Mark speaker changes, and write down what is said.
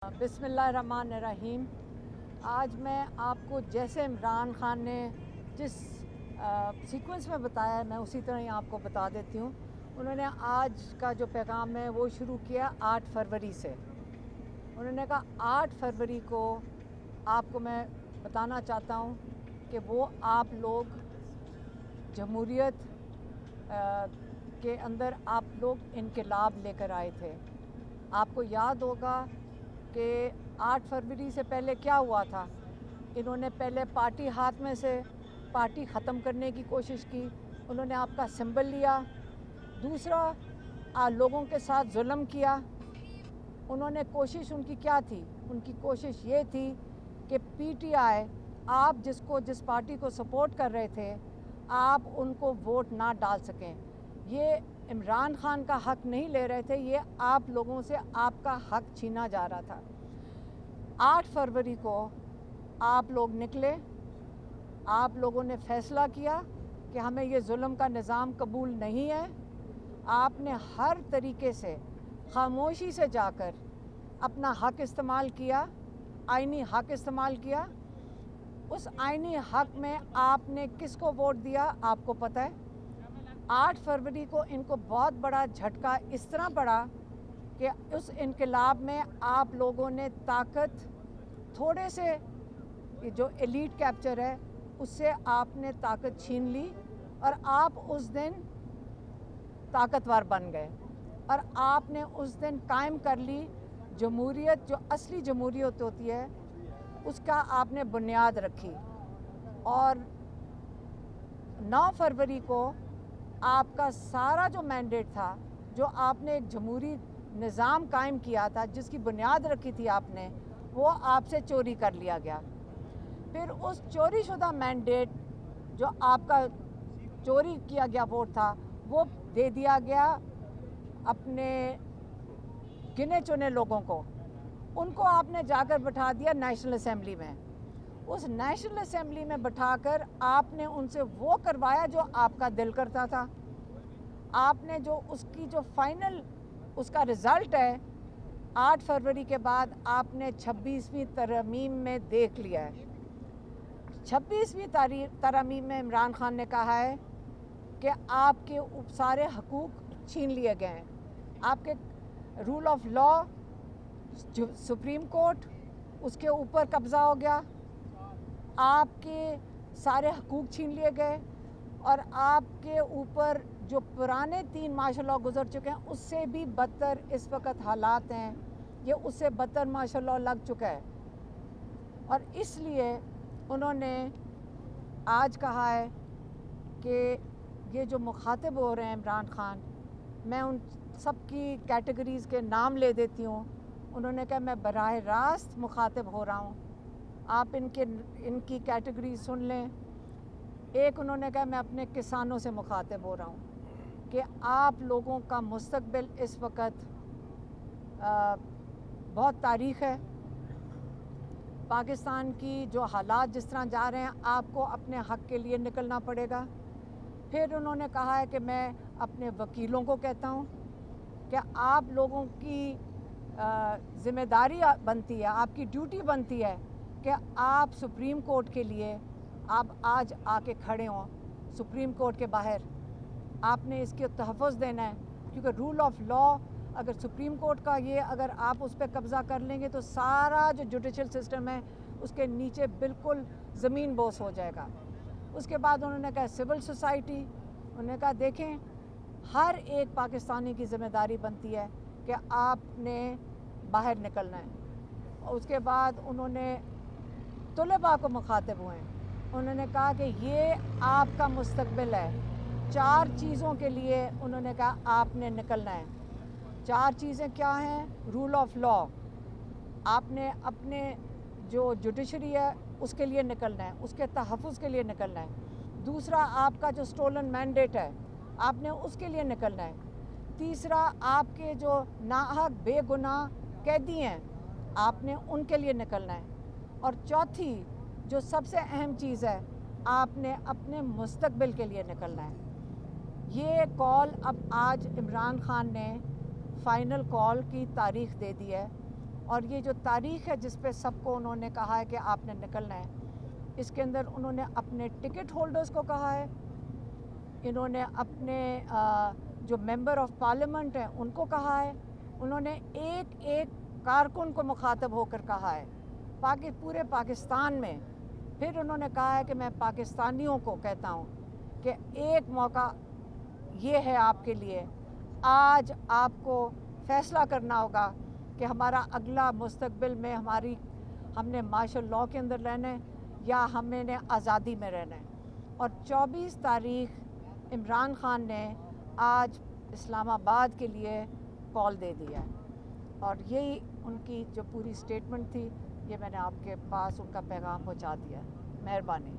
Speaker 1: बिस्मिल्लाहिर्रहमानिर्रहीम। आज मैं आपको जैसे इमरान खान ने जिस सीक्वेंस में बताया है मैं उसी तरह ही आपको बता देती हूँ। उन्होंने आज का जो पैगाम है वो शुरू किया 8 फरवरी से। उन्होंने कहा 8 फरवरी को आपको मैं बताना चाहता हूँ कि वो आप लोग जमहूरियत के अंदर आप लोग इनकलाब लेकर आए थे। आपको याद होगा कि 8 फरवरी से पहले क्या हुआ था। इन्होंने पहले पार्टी हाथ में से पार्टी ख़त्म करने की कोशिश की। उन्होंने आपका सिंबल लिया। दूसरा लोगों के साथ जुल्म किया। उन्होंने कोशिश उनकी क्या थी? उनकी कोशिश ये थी कि पीटीआई आप जिस पार्टी को सपोर्ट कर रहे थे आप उनको वोट ना डाल सकें। ये इमरान खान का हक नहीं ले रहे थे, ये आप लोगों से आपका हक छीना जा रहा था। 8 फरवरी को आप लोग निकले। आप लोगों ने फ़ैसला किया कि हमें ये जुल्म का निज़ाम कबूल नहीं है। आपने हर तरीके से खामोशी से जाकर अपना हक इस्तेमाल किया, आईनी हक इस्तेमाल किया। उस आईनी हक में आपने किसको वोट दिया आपको पता है। 8 फरवरी को इनको बहुत बड़ा झटका इस तरह पड़ा कि उस इनकलाब में आप लोगों ने ताकत थोड़े से जो एलीट कैप्चर है उससे आपने ताकत छीन ली और आप उस दिन ताकतवर बन गए और आपने उस दिन कायम कर ली जमहूरियत, जो असली जमहूरियत होती है उसका आपने बुनियाद रखी। और 9 फरवरी को आपका सारा जो मैंडेट था, जो आपने एक जमहूरी निज़ाम कायम किया था, जिसकी बुनियाद रखी थी आपने, वो आपसे चोरी कर लिया गया। फिर उस चोरीशुदा मैंडेट जो आपका चोरी किया गया वोट था वो दे दिया गया अपने गिने चुने लोगों को। उनको आपने जाकर बिठा दिया नेशनल असेंबली में। उस नेशनल असेंबली में बिठाकर आपने उनसे वो करवाया जो आपका दिल करता था। आपने जो उसकी जो फाइनल उसका रिज़ल्ट है 8 फरवरी के बाद आपने 26वीं तरमीम में देख लिया है। 26वीं तरमीम में इमरान खान ने कहा है कि आपके सारे हकूक़ छीन लिए गए हैं। आपके rule of law, supreme court, उसके ऊपर कब्ज़ा हो गया। आपके सारे हकूक़ छीन लिए गए और आपके ऊपर जो पुराने 3 माशाल्लाह गुज़र चुके हैं उससे भी बदतर इस वक्त हालात हैं। ये उससे बदतर माशाल्लाह लग चुका है। और इसलिए उन्होंने आज कहा है कि ये जो मुखातिब हो रहे हैं इमरान खान, मैं उन सब की कैटेगरीज़ के नाम ले देती हूँ। उन्होंने कहा मैं बराह रास्त मुखातिब हो रहा हूँ, आप इनकी कैटेगरी सुन लें। एक उन्होंने कहा मैं अपने किसानों से मुखातिब हो रहा हूँ कि आप लोगों का मुस्तकबिल इस वक्त बहुत तारीख़ है। पाकिस्तान की जो हालात जिस तरह जा रहे हैं आपको अपने हक़ के लिए निकलना पड़ेगा। फिर उन्होंने कहा है कि मैं अपने वकीलों को कहता हूँ कि आप लोगों की ज़िम्मेदारी बनती है, आपकी ड्यूटी बनती है कि आप सुप्रीम कोर्ट के लिए आप आज आके खड़े हों। सुप्रीम कोर्ट के बाहर आपने इसके तहफ़्फ़ुज़ देना है, क्योंकि रूल ऑफ लॉ अगर सुप्रीम कोर्ट का ये अगर आप उस पर कब्ज़ा कर लेंगे तो सारा जो जुडिशल सिस्टम है उसके नीचे बिल्कुल ज़मीन बोस हो जाएगा। उसके बाद उन्होंने कहा सिविल सोसाइटी, उन्होंने कहा देखें हर एक पाकिस्तानी की ज़िम्मेदारी बनती है कि आपने बाहर निकलना है। और उसके बाद उन्होंने तलबा को मुखातिब हुए। उन्होंने कहा कि ये आपका मुस्तकबिल है। 4 चीज़ों के लिए उन्होंने कहा आपने निकलना है। 4 चीज़ें क्या हैं? रूल ऑफ लॉ, आपने अपने जो जुडिशरी है उसके लिए निकलना है, उसके तहफ़्फ़ुज़ के लिए निकलना है। दूसरा आपका जो स्टोलन मैंडेट है आपने उसके लिए निकलना है। तीसरा आपके जो नाहक बेगुनाह कैदी हैं आपने उनके लिए निकलना है। और चौथी जो सबसे अहम चीज़ है आपने अपने मुस्तकबिल के लिए निकलना है। ये कॉल अब आज इमरान खान ने फ़ाइनल कॉल की तारीख़ दे दी है اور یہ جو تاریخ ہے جس پہ سب کو انہوں نے کہا ہے کہ آپ نے نکلنا ہے، اس کے اندر انہوں نے اپنے ٹکٹ ہولڈرز کو کہا ہے، انہوں نے اپنے جو ممبر آف پارلیمنٹ ہیں ان کو کہا ہے، انہوں نے ایک ایک کارکن کو مخاطب ہو کر کہا ہے پورے پاکستان میں. پھر انہوں نے کہا ہے کہ میں پاکستانیوں کو کہتا ہوں کہ ایک موقع یہ ہے آپ کے لیے، آج آپ کو فیصلہ کرنا ہوگا کہ ہمارا اگلا مستقبل میں ہم نے مارشل لاء کے اندر رہنا ہے یا ہمیں نے آزادی میں رہنا ہے. اور 24 تاریخ عمران خان نے آج اسلام آباد کے لیے کال دے دیا ہے، اور یہی ان کی جو پوری سٹیٹمنٹ تھی، یہ میں نے آپ کے پاس ان کا پیغام پہنچا دیا. مہربانی.